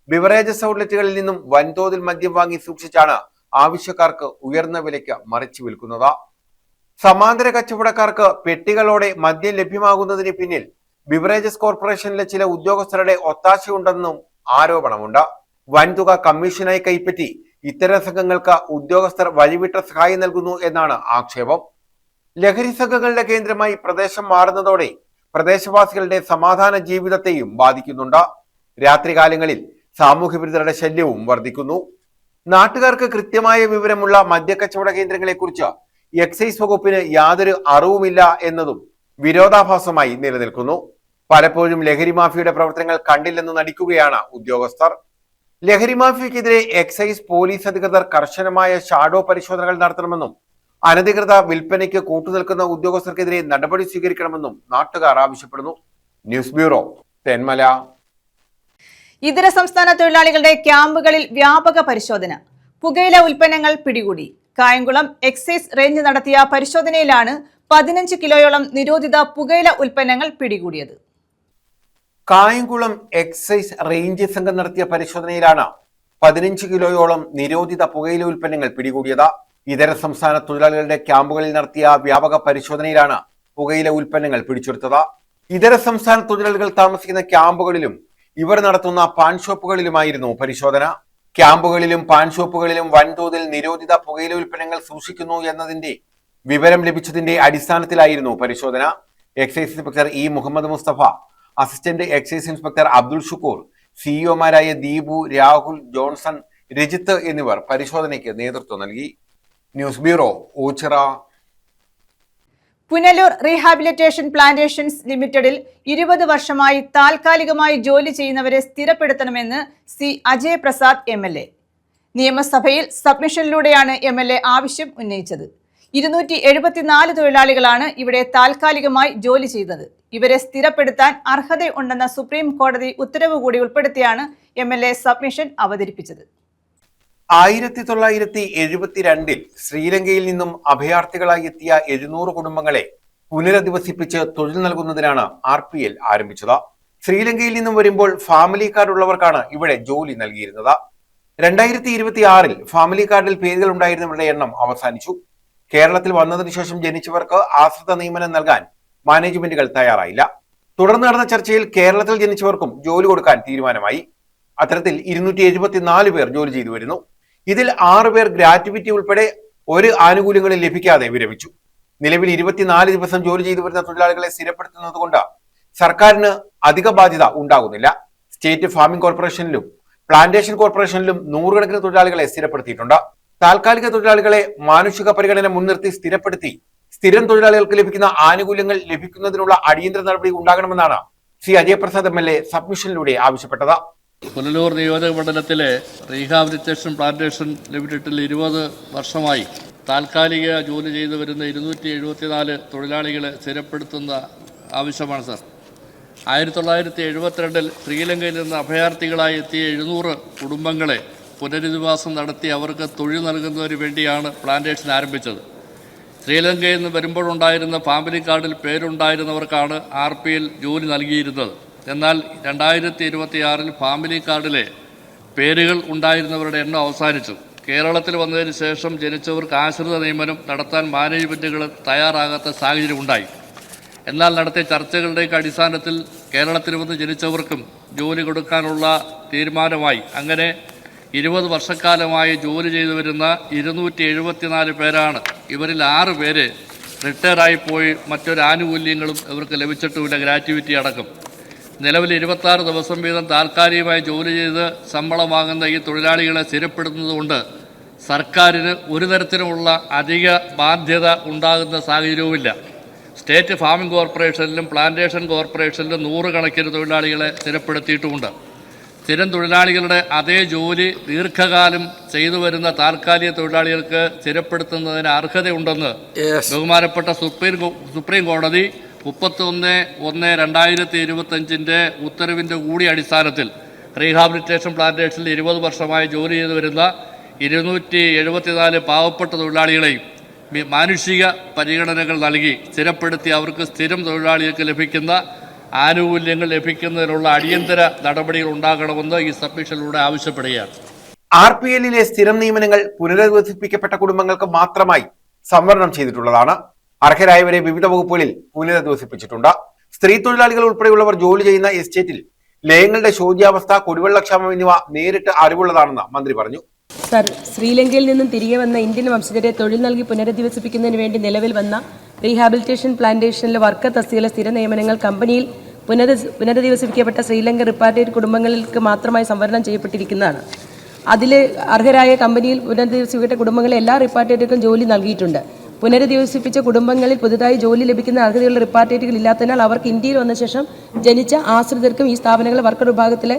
ബിവറേജസ് ഔട്ട്ലെറ്റുകളിൽ നിന്നും വൻതോതിൽ മദ്യം വാങ്ങി സൂക്ഷിച്ചാണ് ആവശ്യക്കാർക്ക് ഉയർന്ന വിലയ്ക്ക് മറിച്ചു വിൽക്കുന്നത്. സമാന്തര കച്ചവടക്കാർക്ക് പെട്ടികളോടെ മദ്യം ലഭ്യമാകുന്നതിന് പിന്നിൽ ബിവറേജസ് കോർപ്പറേഷനിലെ ചില ഉദ്യോഗസ്ഥരുടെ ഒത്താശയുണ്ടെന്നും ആരോപണമുണ്ട്. വൻതുക കമ്മീഷനായി കൈപ്പറ്റി ഇത്തരം സംഘങ്ങൾക്ക് ഉദ്യോഗസ്ഥർ വഴിവിട്ട സഹായം നൽകുന്നു എന്നാണ് ആക്ഷേപം. ലഹരി സംഘങ്ങളുടെ കേന്ദ്രമായി പ്രദേശം മാറുന്നതോടെ പ്രദേശവാസികളുടെ സമാധാന ജീവിതത്തെയും ബാധിക്കുന്നുണ്ട്. രാത്രികാലങ്ങളിൽ സാമൂഹ്യ വിരുദ്ധരുടെ ശല്യവും വർദ്ധിക്കുന്നു. നാട്ടുകാർക്ക് കൃത്യമായ വിവരമുള്ള മദ്യക്കച്ചവട കേന്ദ്രങ്ങളെക്കുറിച്ച് എക്സൈസ് വകുപ്പിന് യാതൊരു അറിവുമില്ല എന്നതും വിരോധാഭാസമായി നിലനിൽക്കുന്നു. പലപ്പോഴും ലഹരി മാഫിയയുടെ പ്രവർത്തനങ്ങൾ കണ്ടില്ലെന്ന് നടിക്കുകയാണ് ഉദ്യോഗസ്ഥർ. ലഹരി മാഫിയക്കെതിരെ എക്സൈസ് പോലീസ് അധികൃതർ കർശനമായ ഷാഡോ പരിശോധനകൾ നടത്തണമെന്നും അനധികൃത വിൽപ്പനയ്ക്ക് കൂട്ടുനിൽക്കുന്ന ഉദ്യോഗസ്ഥർക്കെതിരെ നടപടി സ്വീകരിക്കണമെന്നും നാട്ടുകാർ ആവശ്യപ്പെടുന്നു. News bureau, Thenmala. ഇതര സംസ്ഥാന തൊഴിലാളികളുടെ ക്യാമ്പുകളിൽ വ്യാപക പരിശോധന. പുകയില ഉൽപ്പന്നങ്ങൾ പിടികൂടി. കായംകുളം എക്സൈസ് റേഞ്ച് നടത്തിയ പരിശോധനയിലാണ് 15 കിലോയോളം നിരോധിത പുകയില ഉൽപ്പന്നങ്ങൾ പിടികൂടിയത്. കായംകുളം എക്സൈസ് റേഞ്ച് സംഘം നടത്തിയ പരിശോധനയിലാണ് 15 കിലോയോളം നിരോധിത പുകയില ഉൽപ്പന്നങ്ങൾ പിടികൂടിയത്. ഇതര സംസ്ഥാന തൊഴിലാളികളുടെ ക്യാമ്പുകളിൽ നടത്തിയ വ്യാപക പരിശോധനയിലാണ് പുകയില ഉൽപ്പന്നങ്ങൾ പിടിച്ചെടുത്തത്. ഇതര സംസ്ഥാന തൊഴിലാളികൾ താമസിക്കുന്ന ക്യാമ്പുകളിലും ഇവർ നടത്തുന്ന പാൻ ഷോപ്പുകളിലുമായിരുന്നു പരിശോധന. ക്യാമ്പുകളിലും പാൻ ഷോപ്പുകളിലും വൻതോതിൽ നിരോധിത പുകയില ഉൽപ്പന്നങ്ങൾ സൂക്ഷിക്കുന്നു എന്നതിന്റെ വിവരം ലഭിച്ചതിന്റെ അടിസ്ഥാനത്തിലായിരുന്നു പരിശോധന. Excise inspector E Muhammad Mustafa, assistant excise inspector Abdul Shukkur, സിഇഒമാരായ ദീപു, രാഹുൽ, ജോൺസൺ, രജിത്ത് എന്നിവർ പരിശോധനയ്ക്ക് നേതൃത്വം നൽകി. News bureau, Oachira. Punalur rehabilitation plantations ലിമിറ്റഡിൽ 20 വർഷമായി താൽക്കാലികമായി ജോലി ചെയ്യുന്നവരെ സ്ഥിരപ്പെടുത്തണമെന്ന് സി അജയ് പ്രസാദ് MLA. നിയമസഭയിൽ സബ്മിഷനിലൂടെയാണ് MLA ആവശ്യം ഉന്നയിച്ചത്. 274 തൊഴിലാളികളാണ് ഇവിടെ താൽക്കാലികമായി ജോലി ചെയ്തത്. ഇവരെ സ്ഥിരപ്പെടുത്താൻ അർഹതയുണ്ടെന്ന സുപ്രീം കോടതി ഉത്തരവ് കൂടി ഉൾപ്പെടുത്തിയാണ് MLA സബ്മിഷൻ അവതരിപ്പിച്ചത്. 1972 ശ്രീലങ്കയിൽ നിന്നും അഭയാർത്ഥികളായി എത്തിയ 700 കുടുംബങ്ങളെ പുനരധിവസിപ്പിച്ച് തൊഴിൽ നൽകുന്നതിനാണ് RPL ആരംഭിച്ചത്. ശ്രീലങ്കയിൽ നിന്നും വരുമ്പോൾ ഫാമിലി കാർഡ് ഉള്ളവർക്കാണ് ഇവിടെ ജോലി നൽകിയിരുന്നത്. 2026 ഫാമിലി കാർഡിൽ പേരുകൾ ഉണ്ടായിരുന്നവരുടെ എണ്ണം അവസാനിച്ചു. കേരളത്തിൽ വന്നതിനു ശേഷം ജനിച്ചവർക്ക് ആശ്രിത നിയമനം നൽകാൻ മാനേജ്മെന്റുകൾ തയ്യാറായില്ല. തുടർന്ന് നടന്ന ചർച്ചയിൽ കേരളത്തിൽ ജനിച്ചവർക്കും ജോലി കൊടുക്കാൻ തീരുമാനമായി. അത്തരത്തിൽ 274 പേർ ജോലി ചെയ്തു വരുന്നു. ഇതിൽ 6 പേർ ഗ്രാറ്റുവിറ്റി ഉൾപ്പെടെ ഒരു ആനുകൂല്യങ്ങളും ലഭിക്കാതെ വിരമിച്ചു. നിലവിൽ 24 ദിവസം ജോലി ചെയ്തു വരുന്ന തൊഴിലാളികളെ സ്ഥിരപ്പെടുത്തുന്നത് കൊണ്ട് സർക്കാരിന് അധിക ബാധ്യത ഉണ്ടാകുന്നില്ല. സ്റ്റേറ്റ് ഫാമിംഗ് കോർപ്പറേഷനിലും പ്ലാന്റേഷൻ കോർപ്പറേഷനിലും 100 കണക്കിന് തൊഴിലാളികളെ സ്ഥിരപ്പെടുത്തിയിട്ടുണ്ട്. താൽക്കാലിക തൊഴിലാളികളെ മാനുഷിക പരിഗണന മുൻനിർത്തി സ്ഥിരപ്പെടുത്തി സ്ഥിരം തൊഴിലാളികൾക്ക് ലഭിക്കുന്ന ആനുകൂല്യങ്ങൾ ലഭിക്കുന്നതിനുള്ള അടിയന്തര നടപടി ഉണ്ടാകണമെന്നാണ് സി അജയ് പ്രസാദ് MLA സബ്മിഷനിലൂടെ ആവശ്യപ്പെട്ടത്. പുനലൂർ നിയോജക മണ്ഡലത്തിലെ റീഹാബിലിറ്റേഷൻ പ്ലാന്റേഷൻ ലിമിറ്റഡിൽ 20 വർഷമായി താൽക്കാലിക ജോലി ചെയ്തു വരുന്ന 274 തൊഴിലാളികളെ സ്ഥിരപ്പെടുത്തുന്ന ആവശ്യമാണ് സർ. 1972 ശ്രീലങ്കയിൽ നിന്ന് അഭയാർത്ഥികളായി എത്തിയ 700 കുടുംബങ്ങളെ പുനരധിവാസം നടത്തി അവർക്ക് തൊഴിൽ നൽകുന്നതിന് വേണ്ടിയാണ് പ്ലാന്റേഷൻ ആരംഭിച്ചത്. ശ്രീലങ്കയിൽ നിന്ന് വരുമ്പോഴുണ്ടായിരുന്ന ഫാമിലി കാർഡിൽ പേരുണ്ടായിരുന്നവർക്കാണ് RPL ജോലി നൽകിയിരുന്നത്. എന്നാൽ 2026 ഫാമിലി കാർഡിലെ പേരുകൾ ഉണ്ടായിരുന്നവരുടെ എണ്ണം അവസാനിച്ചു. കേരളത്തിൽ വന്നതിന് ശേഷം ജനിച്ചവർക്ക് ആശ്രിത നിയമനം നടത്താൻ മാനേജ്മെൻറ്റുകൾ തയ്യാറാകാത്ത സാഹചര്യം ഉണ്ടായി. എന്നാൽ നടത്തിയ ചർച്ചകളുടെയൊക്കെ അടിസ്ഥാനത്തിൽ കേരളത്തിൽ വന്ന് ജനിച്ചവർക്കും ജോലി കൊടുക്കാനുള്ള തീരുമാനമായി. അങ്ങനെ 20 വർഷക്കാലമായി ജോലി ചെയ്തു വരുന്ന 274 പേരാണ്. ഇവരിൽ 6 പേര് റിട്ടയറായി പോയി. മറ്റൊരു ആനുകൂല്യങ്ങളും ഇവർക്ക് ലഭിച്ചിട്ടുമില്ല, ഗ്രാറ്റുവിറ്റി അടക്കം. നിലവിൽ 26 ദിവസം വീതം താൽക്കാലികമായി ജോലി ചെയ്ത് ശമ്പളം വാങ്ങുന്ന ഈ തൊഴിലാളികളെ സ്ഥിരപ്പെടുത്തുന്നതുകൊണ്ട് സർക്കാരിന് ഒരു തരത്തിലുമുള്ള അധിക ബാധ്യത ഉണ്ടാകുന്ന സാഹചര്യവുമില്ല. സ്റ്റേറ്റ് ഫാമിംഗ് കോർപ്പറേഷനിലും പ്ലാന്റേഷൻ കോർപ്പറേഷനിലും 100 കണക്കിന് തൊഴിലാളികളെ സ്ഥിരപ്പെടുത്തിയിട്ടുമുണ്ട്. സ്ഥിരം തൊഴിലാളികളുടെ അതേ ജോലി ദീർഘകാലം ചെയ്തു വരുന്ന താൽക്കാലിക തൊഴിലാളികൾക്ക് സ്ഥിരപ്പെടുത്തുന്നതിന് അർഹതയുണ്ടെന്ന് ബഹുമാനപ്പെട്ട സുപ്രീം കോടതി 31/1/2025 ഉത്തരവിൻ്റെ കൂടി അടിസ്ഥാനത്തിൽ റീഹാബിലിറ്റേഷൻ പ്ലാന്റേഷനിൽ 20 വർഷമായി ജോലി ചെയ്തു വരുന്ന 274 പാവപ്പെട്ട തൊഴിലാളികളെയും മാനുഷിക പരിഗണനകൾ നൽകി സ്ഥിരപ്പെടുത്തി അവർക്ക് സ്ഥിരം തൊഴിലാളികൾക്ക് ലഭിക്കുന്ന ആനുകൂല്യങ്ങൾ ലഭിക്കുന്നതിനുള്ള അടിയന്തര നടപടികൾ ഉണ്ടാകണമെന്ന് ഈ സബ്മിഷനിലൂടെ ആവശ്യപ്പെടുകയാണ്. RPL-ലെ സ്ഥിരം നിയമനങ്ങൾ പുനരധിവസിപ്പിക്കപ്പെട്ട കുടുംബങ്ങൾക്ക് മാത്രമായി സംവരണം ചെയ്തിട്ടുള്ളതാണ്. അർഹരായവരെ വിവിധ വകുപ്പുകളിൽ പുനരധിവസിപ്പിച്ചിട്ടുണ്ട്. സ്ത്രീ തൊഴിലാളികൾ ഉൾപ്പെടെയുള്ളവർ ജോലി ചെയ്യുന്ന എസ്റ്റേറ്റിൽ ലയങ്ങളുടെ ശോച്യാവസ്ഥ, കുടിവെള്ളക്ഷാമം എന്നിവ നേരിട്ട് അറിവുള്ളതാണെന്ന് മന്ത്രി പറഞ്ഞു. സർ, ശ്രീലങ്കയിൽ നിന്നും തിരികെ വന്ന ഇന്ത്യൻ വംശജരെ തൊഴിൽ നൽകി പുനരധിവസിപ്പിക്കുന്നതിന് വേണ്ടി നിലവിൽ വന്ന റീഹാബിലിറ്റേഷൻ പ്ലാന്റേഷനിലെ വർക്കർ തസ്തികയിലെ സ്ഥിര നിയമനങ്ങൾ കമ്പനിയിൽ പുനരധിവസിപ്പിക്കപ്പെട്ട ശ്രീലങ്കൻ റിപ്പാട്രിയേറ്റ് കുടുംബങ്ങൾക്ക് മാത്രമായി സംവരണം ചെയ്യപ്പെട്ടിരിക്കുന്നതാണ്. അതിൽ അർഹരായ കമ്പനിയിൽ പുനരധിവസിപ്പിക്കപ്പെട്ട കുടുംബങ്ങളെ എല്ലാ റിപ്പാട്രിയേറ്റുകൾക്കും ജോലി നൽകിയിട്ടുണ്ട്. പുനരധിവസിപ്പിച്ച കുടുംബങ്ങളിൽ പുതുതായി ജോലി ലഭിക്കുന്ന അർഹതയുള്ള റിപ്പാട്രിയേറ്റുകൾ ഇല്ലാത്തതിനാൽ അവർക്ക് ഇന്ത്യയിൽ വന്ന ശേഷം ജനിച്ച ആശ്രിതർക്കും ഈ സ്ഥാപനങ്ങളിലെ വർക്കർ വിഭാഗത്തിലെ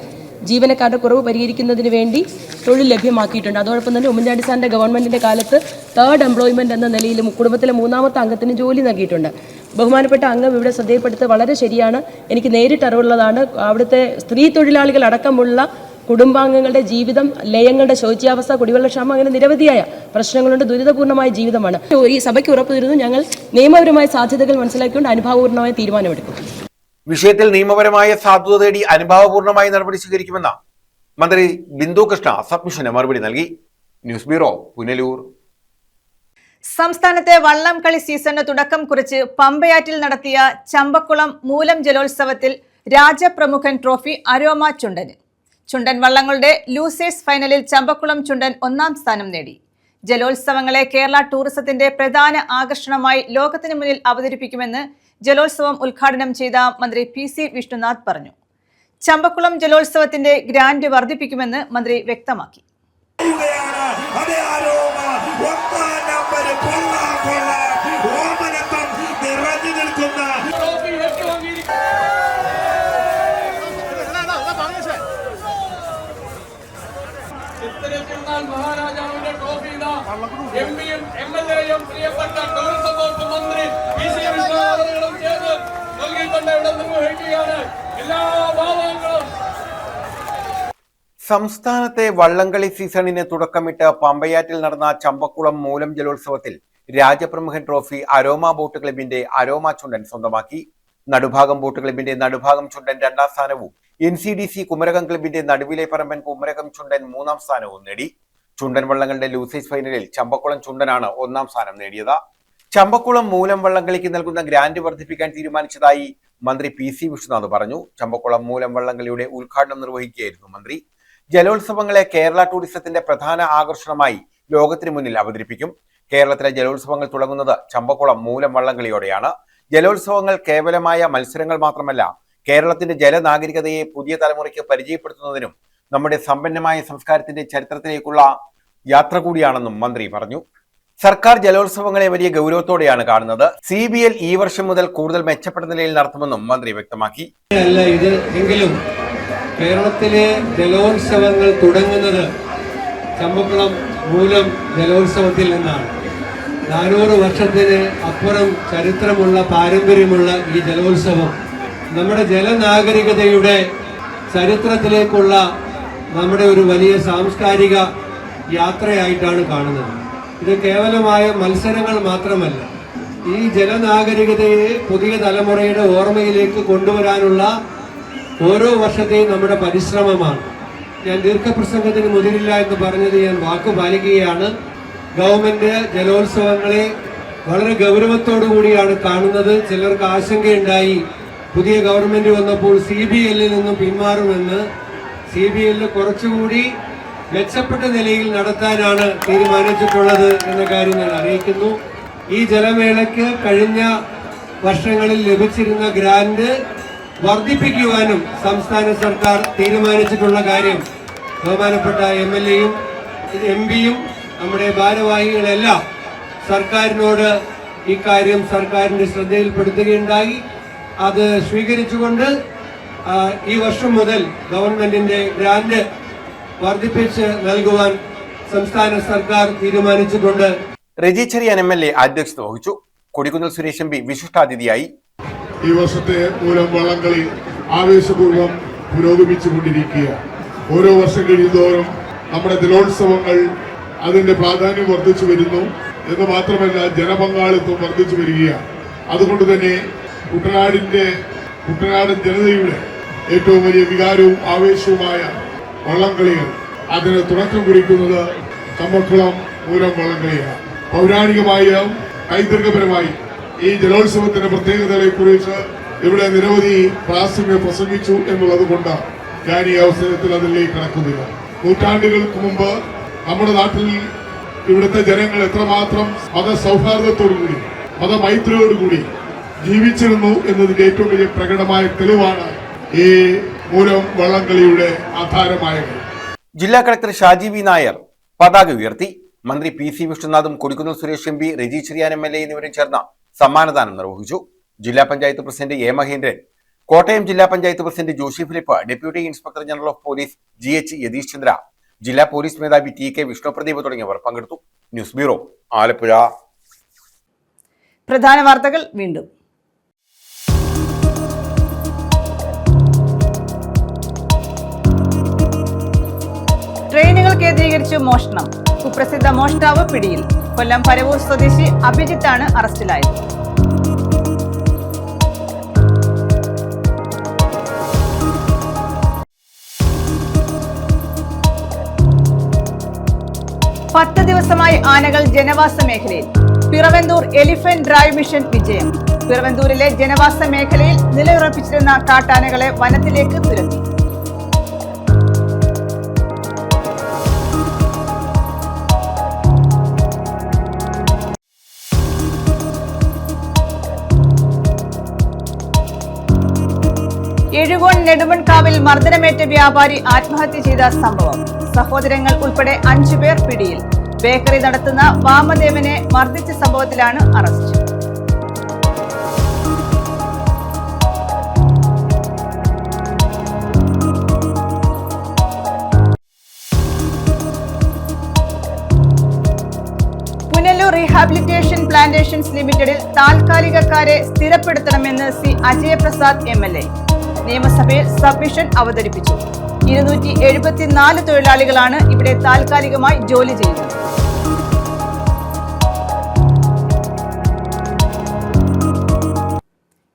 ജീവനക്കാരുടെ കുറവ് പരിഹരിക്കുന്നതിന് വേണ്ടി തൊഴിൽ ലഭ്യമാക്കിയിട്ടുണ്ട്. അതോടൊപ്പം തന്നെ ഉമ്മൻചാണ്ടി സാറിൻ്റെ ഗവൺമെൻറ്റിൻ്റെ കാലത്ത് തേർഡ് എംപ്ലോയ്മെൻറ്റ് എന്ന നിലയിൽ കുടുംബത്തിലെ മൂന്നാമത്തെ അംഗത്തിന് ജോലി നൽകിയിട്ടുണ്ട്. ബഹുമാനപ്പെട്ട അംഗം ഇവിടെ ശ്രദ്ധയിൽപ്പെടുത്തത് വളരെ ശരിയാണ്. എനിക്ക് നേരിട്ട് അറിവുള്ളതാണ്. അവിടുത്തെ സ്ത്രീ തൊഴിലാളികൾ അടക്കമുള്ള കുടുംബാംഗങ്ങളുടെ ജീവിതം, ലയങ്ങളുടെ ശോച്യാവസ്ഥ, കുടിവെള്ളക്ഷാമം, അങ്ങനെ നിരവധിയായ പ്രശ്നങ്ങളുണ്ട്. ദുരിതപൂർണ്ണമായ ജീവിതമാണ്. ഈ സഭയ്ക്ക് ഉറപ്പു തരുന്നു, ഞങ്ങൾ നിയമപരമായ സാധ്യതകൾ മനസ്സിലാക്കിക്കൊണ്ട് അനുഭാവപൂർണ്ണമായ തീരുമാനമെടുക്കും. വിഷയത്തിൽ നിയമപരമായ സാധുത തേടി അനുഭാവപൂർണ്ണമായ നടപടി സ്വീകരിക്കുമെന്ന് മന്ത്രി ബിന്ദു കൃഷ്ണ സബ്മിഷന് മറുപടി നൽകി. News bureau, Punalur. സംസ്ഥാനത്തെ വള്ളംകളി സീസണിന് തുടക്കം കുറിച്ച് പമ്പയാറ്റിൽ നടത്തിയ ചമ്പക്കുളം മൂലം ജലോത്സവത്തിൽ രാജപ്രമുഖൻ ട്രോഫി അരോമ ചുണ്ടന്. ചുണ്ടൻ വള്ളങ്ങളുടെ ലൂസേഴ്സ് ഫൈനലിൽ ചമ്പക്കുളം ചുണ്ടൻ 1ാം സ്ഥാനം നേടി. ജലോത്സവങ്ങളെ കേരള ടൂറിസത്തിന്റെ പ്രധാന ആകർഷണമായി ലോകത്തിന് മുന്നിൽ അവതരിപ്പിക്കുമെന്ന് ജലോത്സവം ഉദ്ഘാടനം ചെയ്ത മന്ത്രി PC വിഷ്ണുനാഥ് പറഞ്ഞു. ചമ്പക്കുളം ജലോത്സവത്തിന്റെ ഗ്രാൻഡ് വർദ്ധിപ്പിക്കുമെന്ന് മന്ത്രി വ്യക്തമാക്കി. മഹാരാജാവിന്റെ ട്രോഫി എംപിയും MLAയും പ്രിയപ്പെട്ട ടൂറിസം വകുപ്പ് മന്ത്രി PC വിഷ്ണുനാഥും ചേർന്ന് നൽകിക്കൊണ്ട് ഇവിടെ നിർവഹിക്കുകയാണ്. എല്ലാ ഭാവങ്ങളും. സംസ്ഥാനത്തെ വള്ളംകളി സീസണിന് തുടക്കമിട്ട് പമ്പയാറ്റിൽ നടന്ന ചമ്പക്കുളം മൂലം ജലോത്സവത്തിൽ രാജപ്രമുഖൻ ട്രോഫി അരോമ ബോട്ട് ക്ലബിന്റെ അരോമ ചുണ്ടൻ സ്വന്തമാക്കി. നടുഭാഗം ബോട്ട് ക്ലബിന്റെ നടുഭാഗം ചുണ്ടൻ 2ാം സ്ഥാനവും NCDC കുമരകം ക്ലബിന്റെ നടുവിലെ പറമ്പൻ കുമരകം ചുണ്ടൻ 3ാം സ്ഥാനവും നേടി. ചുണ്ടൻ വള്ളങ്ങളുടെ ലൂസേഴ്സ് ഫൈനലിൽ ചമ്പക്കുളം ചുണ്ടനാണ് 1ാം സ്ഥാനം നേടിയത്. ചമ്പക്കുളം മൂലം വള്ളംകളിക്ക് നൽകുന്ന ഗ്രാന്റ് വർദ്ധിപ്പിക്കാൻ തീരുമാനിച്ചതായി മന്ത്രി PC വിഷ്ണുനാഥ് പറഞ്ഞു. ചമ്പക്കുളം മൂലം വള്ളംകളിയുടെ ഉദ്ഘാടനം നിർവഹിക്കുകയായിരുന്നു മന്ത്രി. ജലോത്സവങ്ങളെ കേരള ടൂറിസത്തിന്റെ പ്രധാന ആകർഷണമായി ലോകത്തിന് മുന്നിൽ അവതരിപ്പിക്കും. കേരളത്തിലെ ജലോത്സവങ്ങൾ തുടങ്ങുന്നത് ചമ്പക്കുളം മൂലം വള്ളംകളിയോടെയാണ്. ജലോത്സവങ്ങൾ കേവലമായ മത്സരങ്ങൾ മാത്രമല്ല, കേരളത്തിന്റെ ജലനാഗരികതയെ പുതിയ തലമുറയ്ക്ക് പരിചയപ്പെടുത്തുന്നതിനും നമ്മുടെ സമ്പന്നമായ സംസ്കാരത്തിന്റെ ചരിത്രത്തിലേക്കുള്ള യാത്ര കൂടിയാണെന്നും മന്ത്രി പറഞ്ഞു. സർക്കാർ ജലോത്സവങ്ങളെ വലിയ ഗൗരവത്തോടെയാണ് കാണുന്നത്. CBL ഈ വർഷം മുതൽ കൂടുതൽ മെച്ചപ്പെട്ട നിലയിൽ നടത്തുമെന്നും മന്ത്രി വ്യക്തമാക്കി. എങ്കിലും കേരളത്തിലെ ജലോത്സവങ്ങൾ തുടങ്ങുന്നത് ചമ്പക്കുളം മൂലം ജലോത്സവത്തിൽ നിന്നാണ്. 400 വർഷത്തിന് അപ്പുറം ചരിത്രമുള്ള പാരമ്പര്യമുള്ള ഈ ജലോത്സവം നമ്മുടെ ജലനാഗരികതയുടെ ചരിത്രത്തിലേക്കുള്ള നമ്മുടെ ഒരു വലിയ സാംസ്കാരിക യാത്രയായിട്ടാണ് കാണുന്നത്. ഇത് കേവലമായ മത്സരങ്ങൾ മാത്രമല്ല, ഈ ജലനാഗരികതയെ പുതിയ തലമുറയുടെ ഓർമ്മയിലേക്ക് കൊണ്ടുവരാനുള്ള ഓരോ വർഷത്തെയും നമ്മുടെ പരിശ്രമമാണ്. ഞാൻ ദീർഘപ്രസംഗത്തിന് മുതിരില്ല എന്ന് പറഞ്ഞത് ഞാൻ വാക്ക് പാലിക്കുകയാണ്. ഗവൺമെന്റ് ജലോത്സവങ്ങളെ വളരെ ഗൗരവത്തോടു കൂടിയാണ് കാണുന്നത്. ചിലർക്ക് ആശങ്കയുണ്ടായി, പുതിയ ഗവൺമെന്റ് വന്നപ്പോൾ CBL-ൽ നിന്നും പിന്മാറുമെന്ന്. CBL കുറച്ചുകൂടി മെച്ചപ്പെട്ട നിലയിൽ നടത്താനാണ് തീരുമാനിച്ചിട്ടുള്ളത് എന്ന കാര്യം ഞാൻ അറിയിക്കുന്നു. ഈ ജലമേളയ്ക്ക് കഴിഞ്ഞ വർഷങ്ങളിൽ ലഭിച്ചിരുന്ന ഗ്രാന്റ് വർദ്ധിപ്പിക്കുവാനും സംസ്ഥാന സർക്കാർ തീരുമാനിച്ചിട്ടുള്ള കാര്യം ബഹുമാനപ്പെട്ട MLAയും MP-യും നമ്മുടെ ഭാരവാഹികളെല്ലാം സർക്കാരിനോട് ഇക്കാര്യം സർക്കാരിന്റെ ശ്രദ്ധയിൽപ്പെടുത്തുകയുണ്ടായി. അത് സ്വീകരിച്ചുകൊണ്ട് ഈ വർഷം മുതൽ ഗവൺമെന്റിന്റെ ഗ്രാന്റ് വർദ്ധിപ്പിച്ച് നൽകുവാൻ സംസ്ഥാന സർക്കാർ തീരുമാനിച്ചിട്ടുണ്ട്. റെജി ചെറിയാൻ MLA അധ്യക്ഷത വഹിച്ചു. കൊടിക്കുന്നിൽ സുരേഷ് MP വിശിഷ്ടാതിഥിയായി. ഈ വർഷത്തെ മൂലം വള്ളംകളി ആവേശപൂർവ്വം പുരോഗമിച്ചുകൊണ്ടിരിക്കുകയാണ്. ഓരോ വർഷം കഴിയുന്തോറും നമ്മുടെ ജലോത്സവങ്ങൾ അതിന്റെ പ്രാധാന്യം വർദ്ധിച്ചു വരുന്നു എന്ന് മാത്രമല്ല, ജനപങ്കാളിത്തം വർദ്ധിച്ചു വരികയാണ്. അതുകൊണ്ട് തന്നെ കുട്ടനാടൻ ജനതയുടെ ഏറ്റവും വലിയ വികാരവും ആവേശവുമായ വള്ളംകളികൾ അതിന് തുടക്കം കുറിക്കുന്നത് ചമ്പക്കുളം പൂരം വള്ളംകളിയാണ്. പൗരാണികമായും പൈതൃകപരമായി ഈ ജലോത്സവത്തിന്റെ പ്രത്യേകതകളെ കുറിച്ച് ഇവിടെ നിരവധി പ്രാസംഗികർ പ്രസംഗിച്ചു എന്നുള്ളത് കൊണ്ട് ഞാൻ ഈ അവസരത്തിൽ അതിലേക്ക് കടക്കുന്നില്ല. നൂറ്റാണ്ടുകൾക്ക് മുമ്പ് നമ്മുടെ നാട്ടിൽ ഇവിടുത്തെ ജനങ്ങൾ എത്രമാത്രം മതസൗഹാർദ്ദത്തോടുകൂടി മതമൈത്രിയോടുകൂടി ജീവിച്ചിരുന്നു എന്നതിന്റെ ഏറ്റവും വലിയ പ്രകടമായ തെളിവാണ് ഈ പൂരം വള്ളംകളിയുടെ ആധാരമായത്. ജില്ലാ കളക്ടർ ഷാജി വി നായർ പതാക ഉയർത്തി. മന്ത്രി PC വിഷ്ണുനാഥും കൊടിക്കുന്നിൽ സുരേഷ് MP, രജി ചെറിയാൻ MLA എന്നിവരും ചേർന്ന് സമ്മാനദാനം നിർവഹിച്ചു. ജില്ലാ പഞ്ചായത്ത് പ്രസിഡന്റ് A മഹേന്ദ്രൻ, കോട്ടയം ജില്ലാ panchayat president Joshi Philip, deputy inspector general of police GH Yatish Chandra, ജില്ലാ പോലീസ് മേധാവി TK വിഷ്ണുപ്രദീപ് തുടങ്ങിയവർ പങ്കെടുത്തു. News bureau, Alappuzha. പ്രധാന വാർത്തകൾ വീണ്ടും. ട്രെയിനുകൾ കേന്ദ്രീകരിച്ച് മോഷണം. കുപ്രസിദ്ധ മോഷ്ടാവ് പിടിയിൽ. കൊല്ലം പരവൂർ സ്വദേശി അഭിജിത്താണ് അറസ്റ്റിലായത്. പത്ത് ദിവസമായി ആനകൾ ജനവാസ മേഖലയിൽ. പിറവന്തൂർ എലിഫന്റ് ഡ്രൈവ് മിഷൻ വിജയം. പിറവന്തൂരിലെ ജനവാസ മേഖലയിൽ നിലയുറപ്പിച്ചിരുന്ന കാട്ടാനകളെ വനത്തിലേക്ക് തുരത്തി. എഴുകോൺ നെടുമൺകാവിൽ മർദ്ദനമേറ്റ വ്യാപാരി ആത്മഹത്യ ചെയ്ത സംഭവം. സഹോദരങ്ങൾ ഉൾപ്പെടെ 5 പേർ പിടിയിൽ. ബേക്കറി നടത്തുന്ന വാമദേവനെ മർദ്ദിച്ച സംഭവത്തിലാണ് അറസ്റ്റ്. പുനലൂർ റീഹാബിലിറ്റേഷൻ പ്ലാന്റേഷൻസ് ലിമിറ്റഡിൽ താൽക്കാലികക്കാരെ സ്ഥിരപ്പെടുത്തണമെന്ന് C അജയപ്രസാദ് MLA. നിയമസഭയിൽ സബ്മിഷൻ അവതരിപ്പിച്ചു. 274 തൊഴിലാളികളാണ് ഇവിടെ താൽക്കാലികമായി ജോലി ചെയ്യുന്നത്.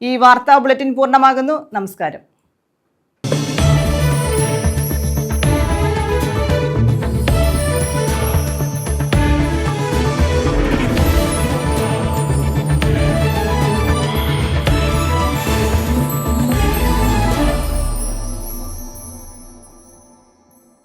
ഈ വാർത്താ ബുള്ളറ്റിൻ പൂർണ്ണമാകുന്നു. നമസ്കാരം.